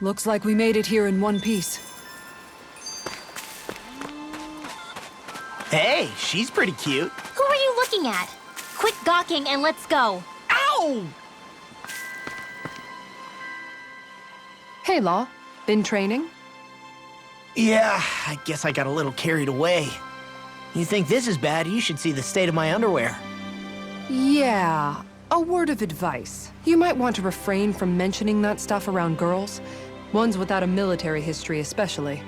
Looks like we made it here in one piece. Hey, she's pretty cute. Who are you looking at? Quit gawking and let's go. Ow! Hey, Law. Been training? Yeah, I guess I got a little carried away. You think this is bad, you should see the state of my underwear. Yeah. A word of advice. You might want to refrain from mentioning that stuff around girls. Ones without a military history especially.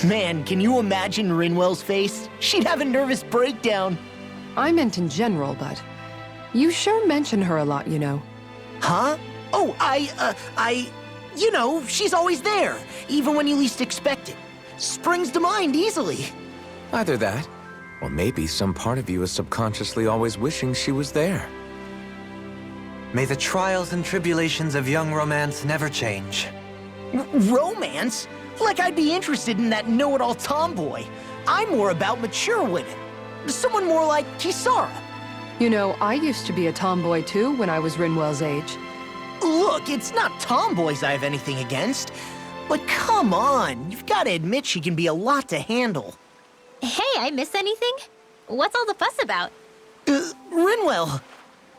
Man, can you imagine Rinwell's face? She'd have a nervous breakdown. I meant in general, but you sure mention her a lot, you know. Huh? Oh, you know, she's always there, even when you least expect it. Springs to mind easily. Either that, or maybe some part of you is subconsciously always wishing she was there. May the trials and tribulations of young romance never change. Romance? Like I'd be interested in that know-it-all tomboy. I'm more about mature women. Someone more like Kisara. You know, I used to be a tomboy too when I was Rinwell's age. Look, it's not tomboys I have anything against. But come on, you've got to admit she can be a lot to handle. Hey, I miss anything? What's all the fuss about? Rinwell.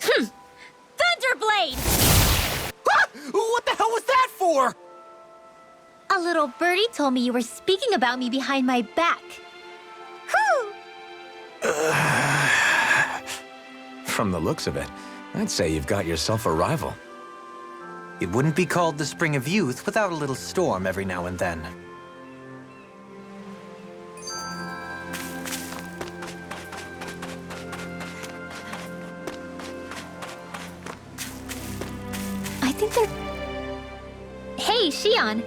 Thunderblade! Ah! What the hell was that for? A little birdie told me you were speaking about me behind my back. Whew! From the looks of it, I'd say you've got yourself a rival. It wouldn't be called the Spring of Youth without a little storm every now and then. I think they're... Hey, Shion.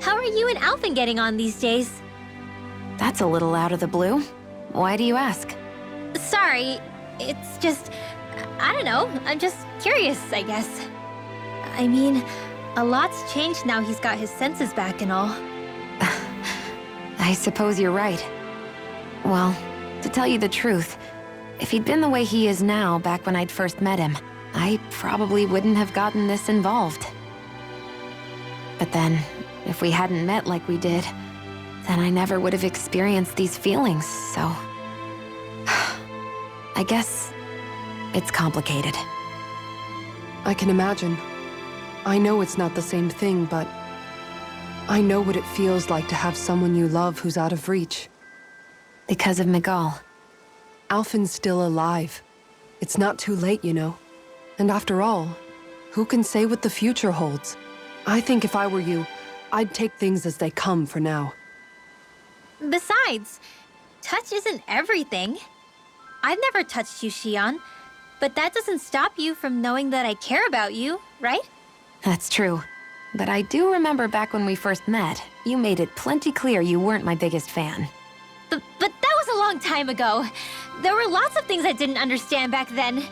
How are you and Alphen getting on these days? That's a little out of the blue. Why do you ask? Sorry, it's just... I don't know, I'm just curious, I guess. I mean, a lot's changed now he's got his senses back and all. I suppose you're right. Well, to tell you the truth, if he'd been the way he is now back when I'd first met him, I probably wouldn't have gotten this involved. But then, if we hadn't met like we did, then I never would have experienced these feelings, so... I guess it's complicated. I can imagine. I know it's not the same thing, but I know what it feels like to have someone you love who's out of reach. Because of Miguel. Alphen's still alive. It's not too late, you know. And after all, who can say what the future holds? I think if I were you, I'd take things as they come for now. Besides, touch isn't everything. I've never touched you, Shion, but that doesn't stop you from knowing that I care about you, right? That's true. But I do remember back when we first met, you made it plenty clear you weren't my biggest fan. But that was a long time ago. There were lots of things I didn't understand back then.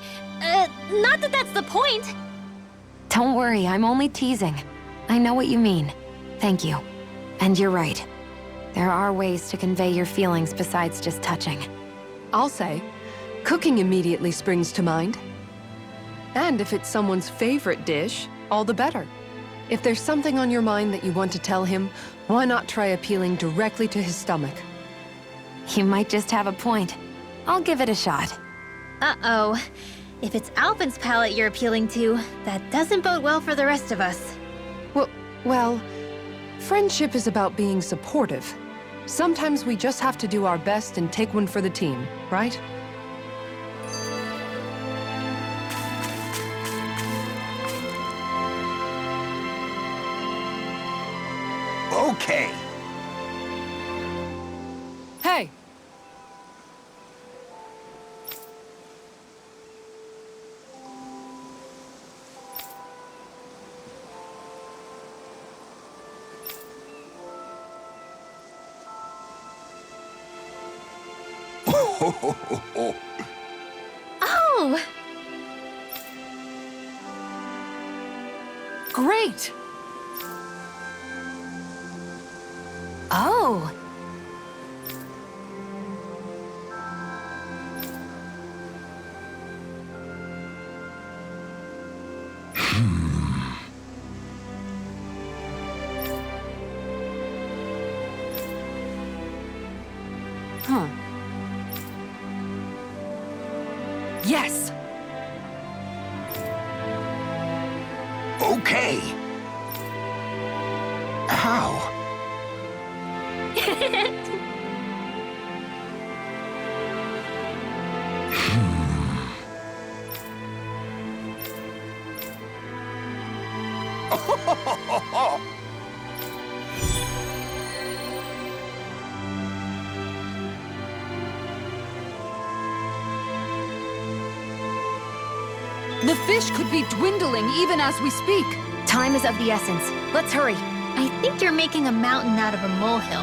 Not that that's the point. Don't worry, I'm only teasing. I know what you mean. Thank you. And you're right. There are ways to convey your feelings besides just touching. I'll say, cooking immediately springs to mind. And if it's someone's favorite dish, all the better. If there's something on your mind that you want to tell him, why not try appealing directly to his stomach? You might just have a point. I'll give it a shot. Uh-oh. If it's Alphen's palate you're appealing to, that doesn't bode well for the rest of us. Well, friendship is about being supportive. Sometimes we just have to do our best and take one for the team, right? Okay. Hey! Oh! Great! Oh! Yes! Okay. How? The fish could be dwindling even as we speak. Time is of the essence. Let's hurry. I think you're making a mountain out of a molehill.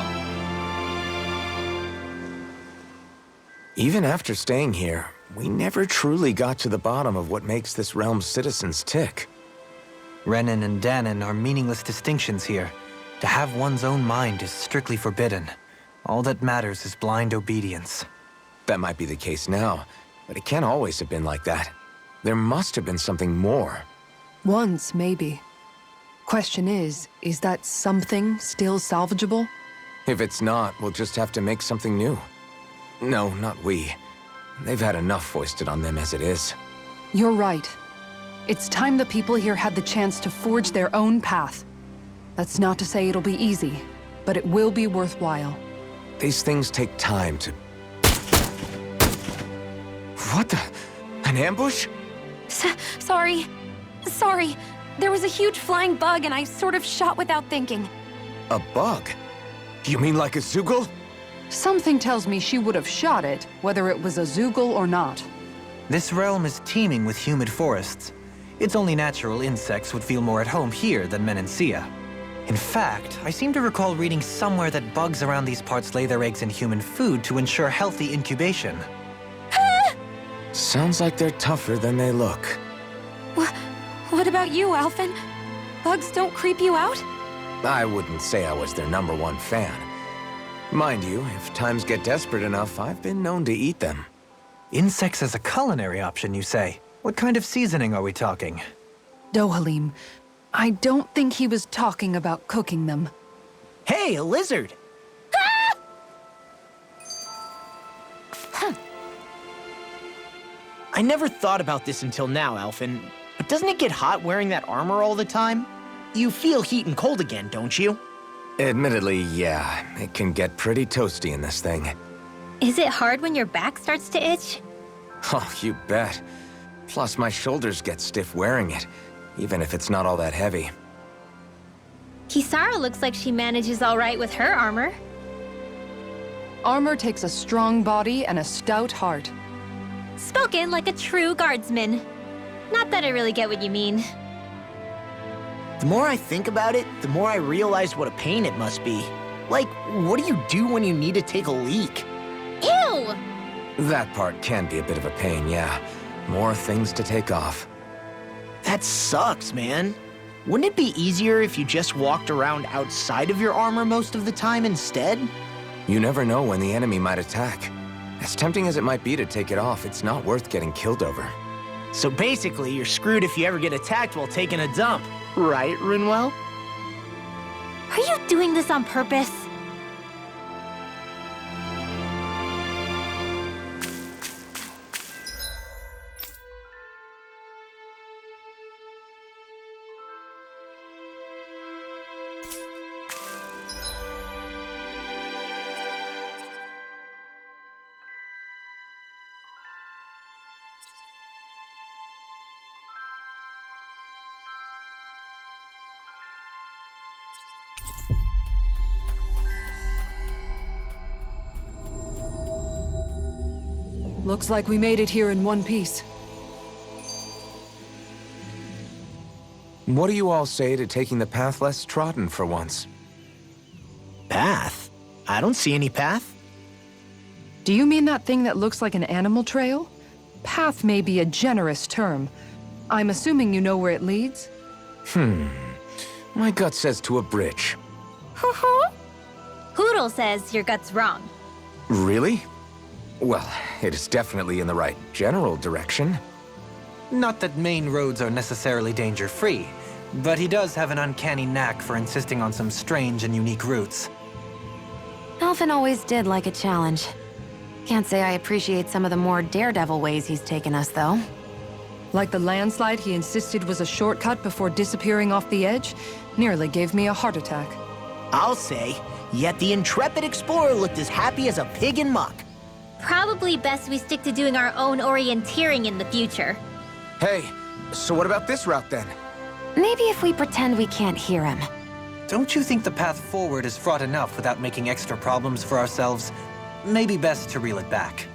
Even after staying here, we never truly got to the bottom of what makes this realm's citizens tick. Renin and Danon are meaningless distinctions here. To have one's own mind is strictly forbidden. All that matters is blind obedience. That might be the case now, but it can't always have been like that. There must have been something more. Once, maybe. Question is that something still salvageable? If it's not, we'll just have to make something new. No, not we. They've had enough foisted on them as it is. You're right. It's time the people here had the chance to forge their own path. That's not to say it'll be easy, but it will be worthwhile. These things take time to... What the... An ambush? Sorry. Sorry. There was a huge flying bug and I sort of shot without thinking. A bug? You mean like a Zoogle? Something tells me she would have shot it, whether it was a Zoogle or not. This realm is teeming with humid forests. It's only natural insects would feel more at home here than Menancia. In fact, I seem to recall reading somewhere that bugs around these parts lay their eggs in human food to ensure healthy incubation. Sounds like they're tougher than they look. What about you, Alphen? Bugs don't creep you out? I wouldn't say I was their #1 fan. Mind you, if times get desperate enough, I've been known to eat them. Insects as a culinary option, you say? What kind of seasoning are we talking? Dohalim, I don't think he was talking about cooking them. Hey, a lizard! I never thought about this until now, Alphen, but doesn't it get hot wearing that armor all the time? You feel heat and cold again, don't you? Admittedly, yeah, it can get pretty toasty in this thing. Is it hard when your back starts to itch? Oh, you bet. Plus, my shoulders get stiff wearing it, even if it's not all that heavy. Kisara looks like she manages all right with her armor. Armor takes a strong body and a stout heart. Spoken like a true guardsman. Not that I really get what you mean. The more I think about it, the more I realize what a pain it must be. Like, what do you do when you need to take a leak? Ew! That part can be a bit of a pain, yeah. More things to take off. That sucks, man. Wouldn't it be easier if you just walked around outside of your armor most of the time instead? You never know when the enemy might attack. As tempting as it might be to take it off, it's not worth getting killed over. So basically, you're screwed if you ever get attacked while taking a dump. Right, Rinwell? Are you doing this on purpose? Looks like we made it here in one piece. What do you all say to taking the path less trodden for once? Path? I don't see any path. Do you mean that thing that looks like an animal trail? Path may be a generous term. I'm assuming you know where it leads? My gut says to a bridge. Hoodle says your gut's wrong. Really? Well, it is definitely in the right general direction. Not that main roads are necessarily danger-free, but he does have an uncanny knack for insisting on some strange and unique routes. Alphen always did like a challenge. Can't say I appreciate some of the more daredevil ways he's taken us, though. Like the landslide he insisted was a shortcut before disappearing off the edge, nearly gave me a heart attack. I'll say, yet the intrepid explorer looked as happy as a pig in muck. Probably best we stick to doing our own orienteering in the future. Hey, so what about this route then? Maybe if we pretend we can't hear him. Don't you think the path forward is fraught enough without making extra problems for ourselves? Maybe best to reel it back.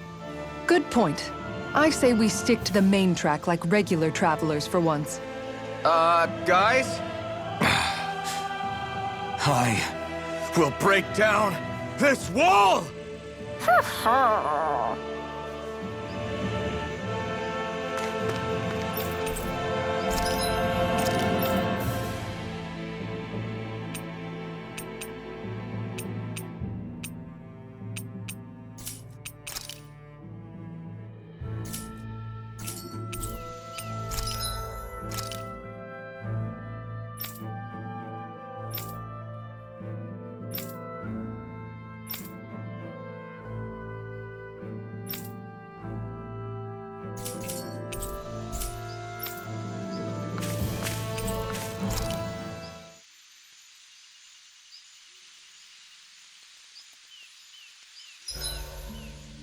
Good point. I say we stick to the main track like regular travelers for once. Guys? I will break down this wall!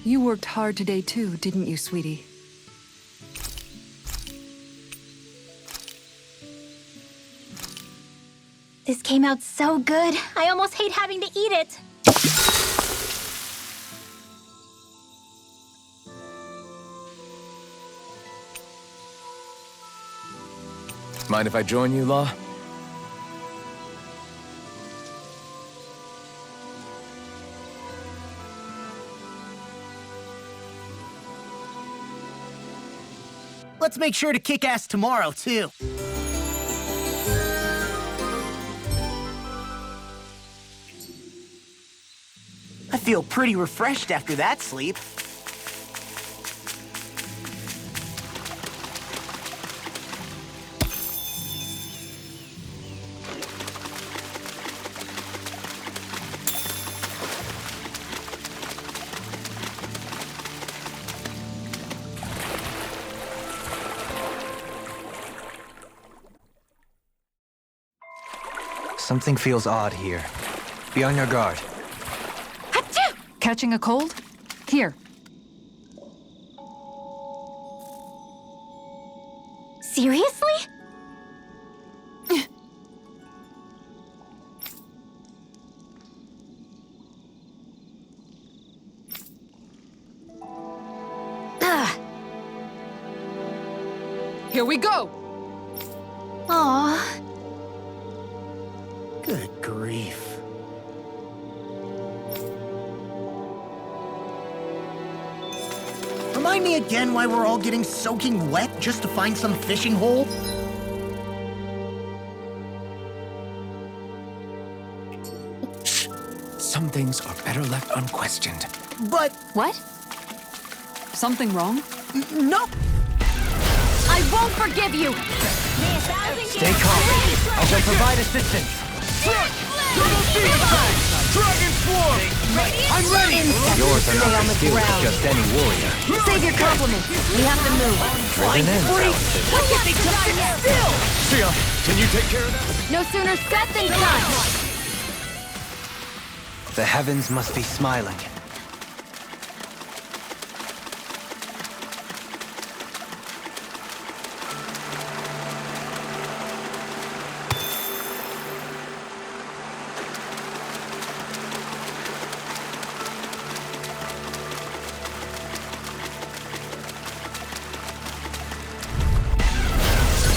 You worked hard today too, didn't you, sweetie? This came out so good. I almost hate having to eat it. Mind if I join you, Law? Let's make sure to kick ass tomorrow, too. I feel pretty refreshed after that sleep. Something feels odd here. Be on your guard. Catching a cold? Here. Seriously? Here we go! Aw. Good grief. Remind me again why we're all getting soaking wet just to find some fishing hole? Some things are better left unquestioned. But, What? Something wrong? no! I won't forgive you! Stay calm. I shall provide assistance. Dragon Swarm! I'm ready! Yours are not on the the skills of ground. just any warrior. Save your compliments. We have to move. Driven and talented. Sia, can you take care of that? No sooner said than done! The heavens must be smiling.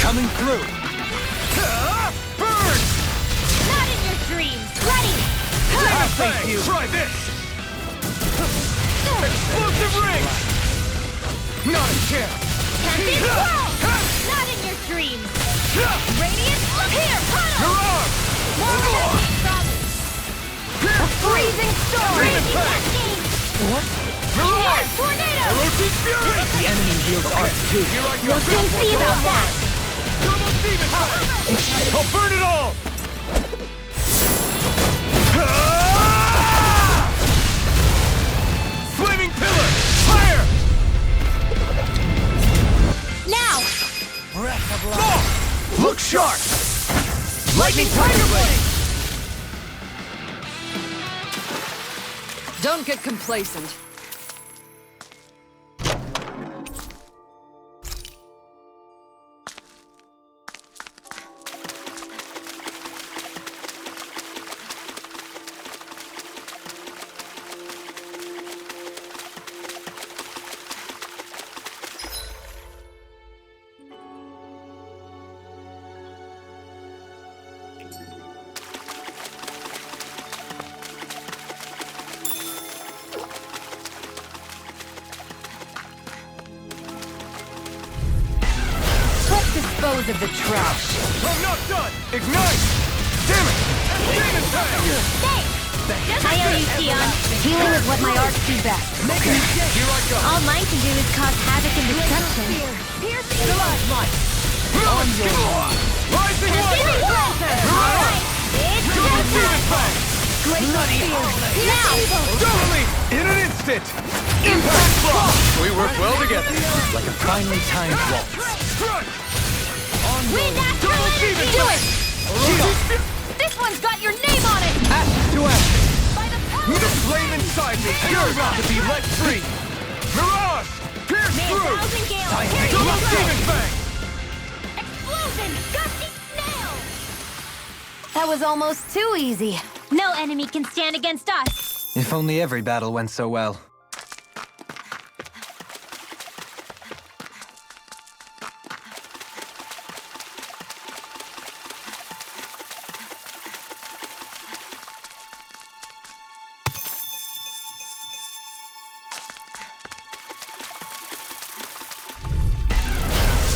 Coming through. Burn! Not in your dreams. Ready? I'll face you! Try this! Explosive ring! Not a chance! Tempting Swirl! Not in your dreams. Radiant, here, Your puddle! arm! A Freezing storm! Crazy cascade! Here, tornado! Elusive Fury! The enemy wields art too. Here I go! We'll soon see about that. Double demon time! I'll burn it all! Flaming pillar! Look sharp! Lightning Tiger Blade! Don't get complacent. Dispose of the trash. I'm not done! Ignite! Damn it! Demon Fang! Thanks! I owe you, Sion. Healing is what my arts do best. Okay, here I go. All mine can do is cause havoc and destruction. Rising Wyvern! Alright, it's Double go Demon time! Fang! Now! Totally! In an instant! Impact Block! We work well together. Like a finely timed waltz. Strike! Wind Astral Energy! Do it! This one's got your name on it! Ash to ash! By the The flame inside me yearns to be let free! Mirage! Pierce May a through! thousand gales carry you Double through! Demon Fang! Explosion! Gusty snail! That was almost too easy. No enemy can stand against us! If only every battle went so well.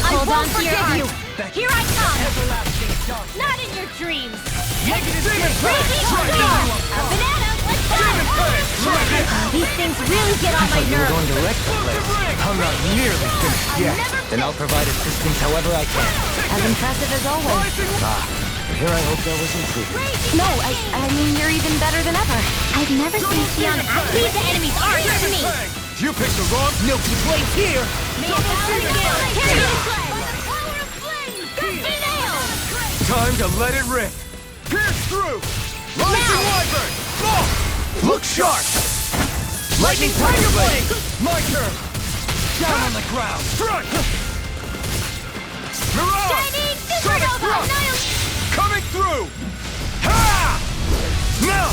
Hold on to your heart! Here I come! Not in your dreams! Demon Fang! Banana, let's go! These things really get on my You were nerves! going to wreck the place. I'm not nearly finished yet. Then I'll provide assistance however I can. As impressive as always. But here I hope there was improvement. No, I mean, you're even better than ever. I've never seen Sion leave the enemy's arms to me! You picked the wrong Milky Blade here! May a thousand gales carry you through! By the power of flame! Gusty nail! time to let it rip! Pierce through! Rising Wyvern! Look sharp! Lightning Tiger Blade! My turn! Down on the ground! Strike! Mirage! Shining Sonic Supernova! Thrust! Annihilation! Coming through! Ha! Now!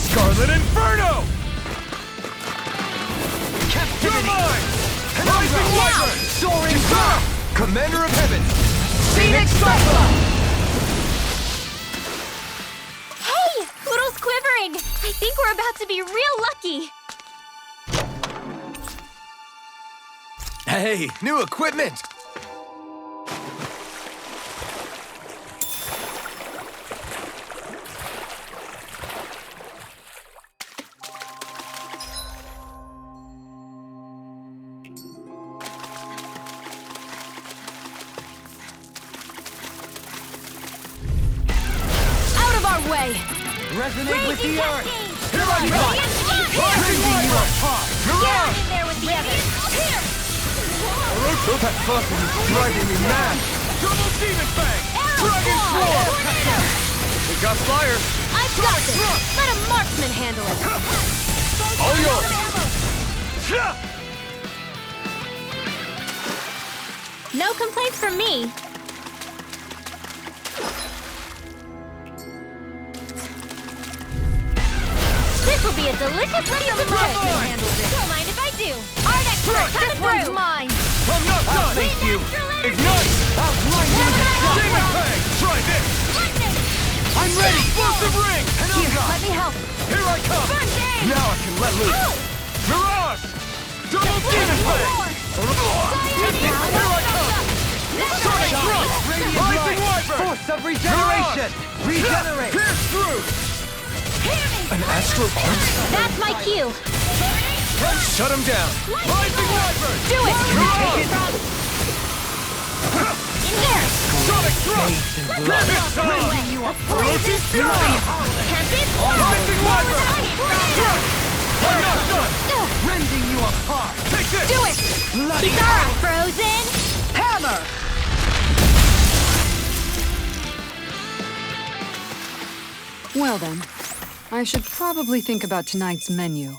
Scarlet Inferno! You're mine! Rising Wyvern! Soaring Star! Commander of Heaven! Scenic Cyclone! Hey! Poodle's quivering! I think we're about to be real lucky! Hey, new equipment! Out of our way! Resonate with the earth! Here I come! Rising Wyvern! Mirage! In there with the others! Here! That fucking is driving me mad! Double Demon Fang! Dragon Claw! We got fire! I've got this! Let a marksman handle it! All yours! No complaints from me. This will be a delicious piece of bread. Don't mind if I do. Our next one coming This one's through. mine! I'm not done! Thank you. Ignite! Demon Fang! Try this! I'm ready! Explosive ring! Here, let me help! Here I come! Now I can let loose! Mirage! Double Demon Fang! Here I come! Sonic Thrust! Rising Wyvern! Force of regeneration! Regenerate! Pierce through! An astral arm? That's my cue. Shut him down! Rising Wyvern! Do it! Mirage! In there. Sonic Thrust! This time! Ferocious Fury! Tempted. Rising Wyvern! I'm not done! Rending you apart! Take this! Do it! Kitara frozen. Ha! hammer! Well then, I should probably think about tonight's menu.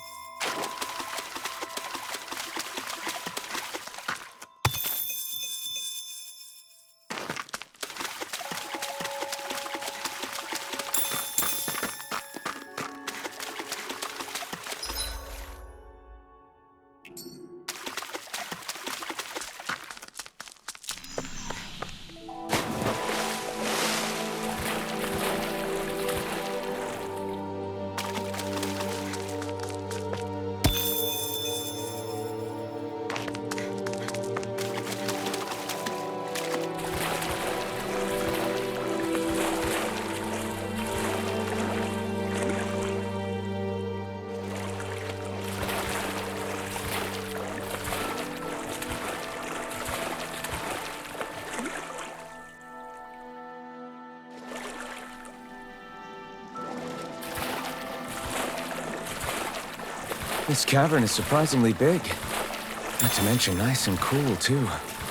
This cavern is surprisingly big. Not to mention nice and cool, too.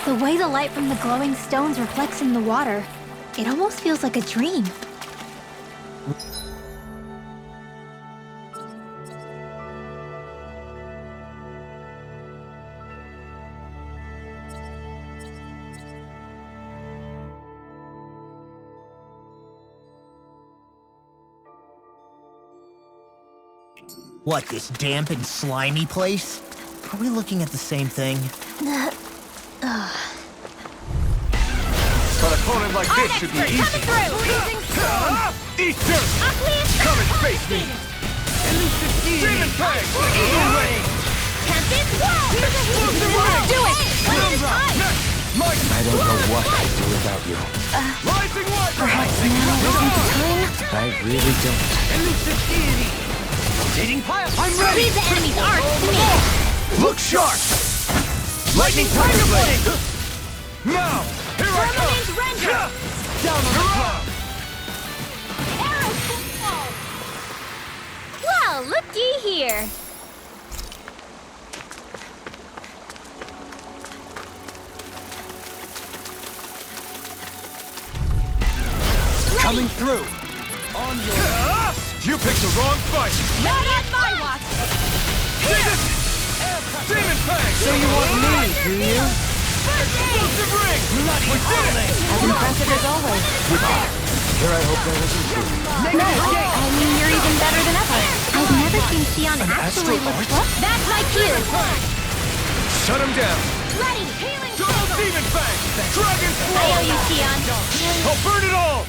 The way the light from the glowing stones reflects in the water, it almost feels like a dream. What, this damp and slimy place? Are we looking at the same thing? An opponent like this should be easy. Eat dirt! Come and face me! Demon Fang! Do it! When it is time! I don't know what I'd do without you. Rising Water! Perhaps now isn't the time? I really don't. I'm ready! Leave the enemy's arts to me! Look sharp! Lightning Tiger Blade! Now! Here I come! Permanent render! Down on the ground! Arrow fall! Well, looky here! Coming through! On your... You picked the wrong fight! Not on my watch! Demon Fang! So you want me, do you? Explosive ring! Bloody holiday! As impressive as always. Here I hope that wasn't true. No, I mean, you're even better than ever. I've never seen Xion actually look close. That's my cue! Shut him down! Ready! Healing Double Demon Fang! Dragon I Flow! owe you, Xion. I'll burn it all!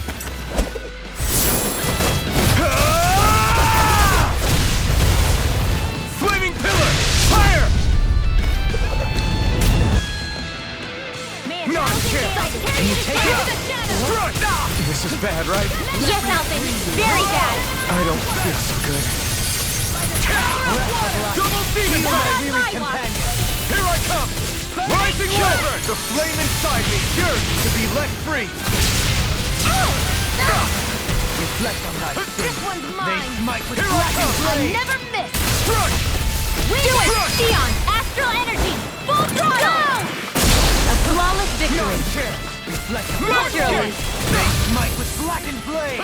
Flaming Pillar! Fire! Not a chance! Can you take it? This is bad, right? Yes, Alvin. Very bad. I don't feel so good. Double Demon Fang! Here I come! Rising Wyvern! The flame inside me yearns to be let free! Reflect on that. This one's mine. Smite with Here I come! I'll never miss. Struck! Do it, Xion. Astral energy. Full throttle. A flawless victory. Reflect on Naturally. Smite with blackened blade!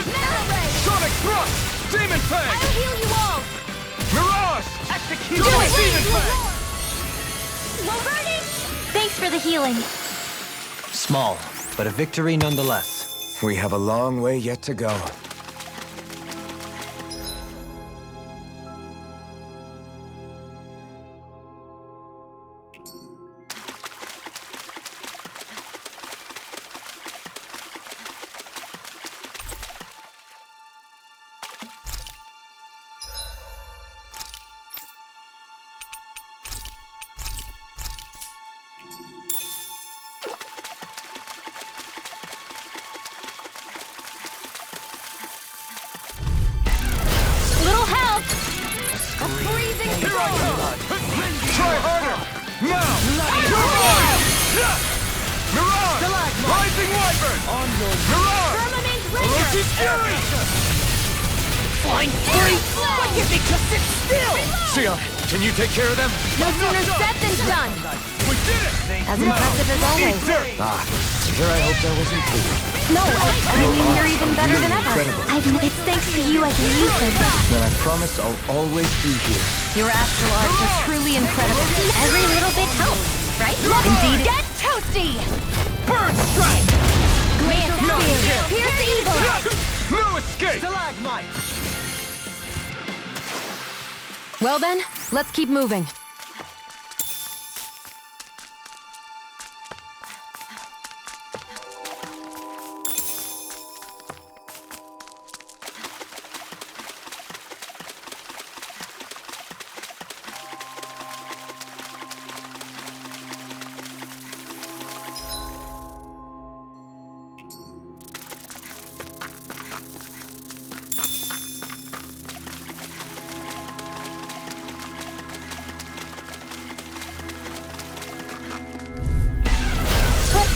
Sonic Thrust! Demon Fang! I'll heal you all. Mirage! Execute! Double Demon Fang! Wolverine. Thanks for the healing. Small, but a victory nonetheless. We have a long way yet to go. Little help. Here I come! Try harder! Now! You're mine! Mirage! Rising Wyvern! On your Mirage! Firmament Orochi's render. Fury! Flying free! Why can't they just sit still? Xion, Can you take care of them? No sooner said than done. We did it! As impressive as always. Here I hoped I wasn't fooled. No, I mean, you're even better than ever. It's thanks to you I can use them. Then I promise I'll always be here. Your astral arts are truly incredible. Every little bit helps, right? Indeed. Get toasty! Burn strike! Glacial spear! Pierce evil! No escape! Stalagmite! Well then, let's keep moving.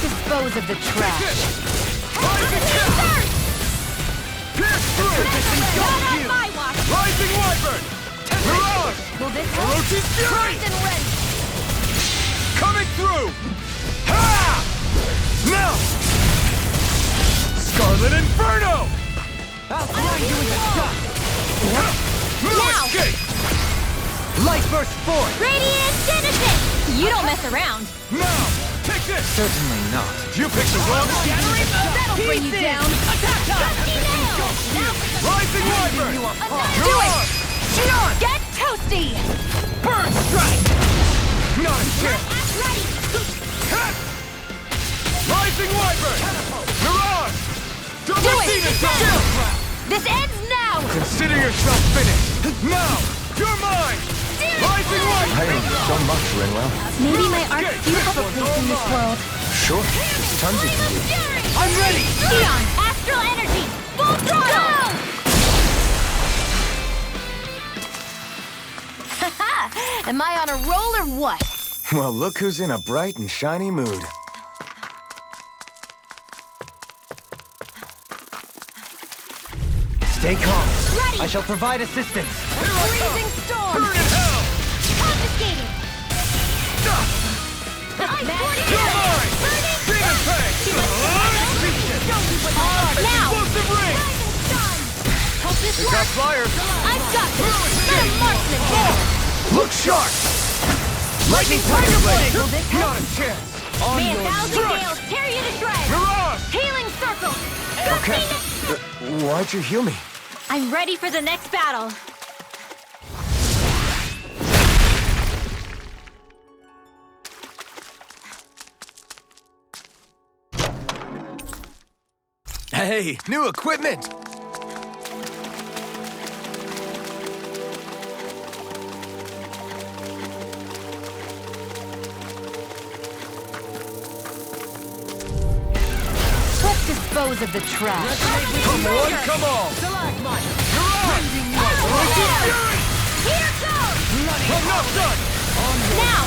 Dispose of the trash. Rising Wyvern! Mirage! Will this Orochi's Fury! and wrench? Coming through! Ha! Now! Scarlet Inferno! I'll find you in the dust! No Now! escape! Light burst forth! Radiant Genesis! You don't mess around. Now! Take this! Certainly not. You picked the wrong... That'll bring you down. Rising Wyvern! Do it! Shion! Get toasty! Burn strike! Not a chance! Ready! Ha! Rising Wyvern! Mirage! Do Double it! Demon Power! This ends now! Consider yourself finished! Now! You're mine! Rising Wyvern! Hey, so much, Rinwell. Maybe my arts do have a place in this world. Sure, there's tons you can do. I'm ready! Shion, astral energy, full throttle! Am I on a roll or what? Well, look who's in a bright and shiny mood. Stay calm. Ready! I shall provide assistance. Freezing storm! Burn in hell! Confiscated! You're mine! Demon Fang! Now! Explosive ring! Hope this They got works! flyers! I've got this! Metamorphosis! Look sharp! Lightning Tiger Blade! Not a chance! On May a your thousand strike! gales tear you to shreds! Mirage! Healing circle! Okay. Why'd you heal me? I'm ready for the next battle! Hey, new equipment! Let's dispose of the trash. Come on, come on! Stalagmite! Here goes! I'm not done! Now!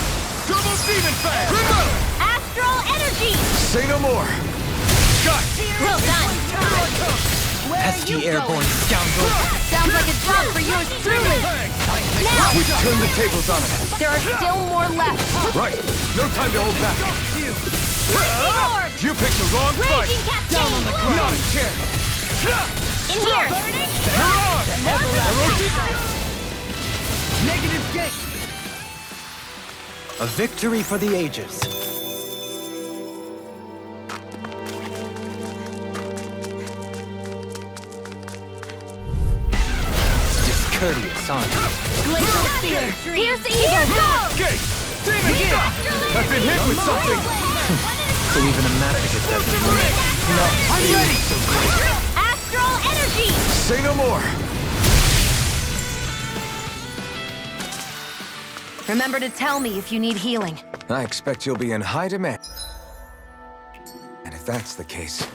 Double Demon Fang! Remove! Astral energy! Say no more! Got! Well done! Pesky airborne scoundrel. Sounds like a job for yours truly. Now! We turned the tables on him. There are still more left. Right, no time to hold back. Lord! You picked the wrong fight! Raging cascade! Not a chance! In here! Negative gate! A victory for the ages. Discourteous, aren't you? Glacial spear. Pierce Here evil. goes! Gate! Demon Stop! I've been hit with something! So even a masochist doesn't win. No, I'm ready! Astral energy! say no more. Remember to tell me if you need healing. I expect you'll be in high demand. And if that's the case,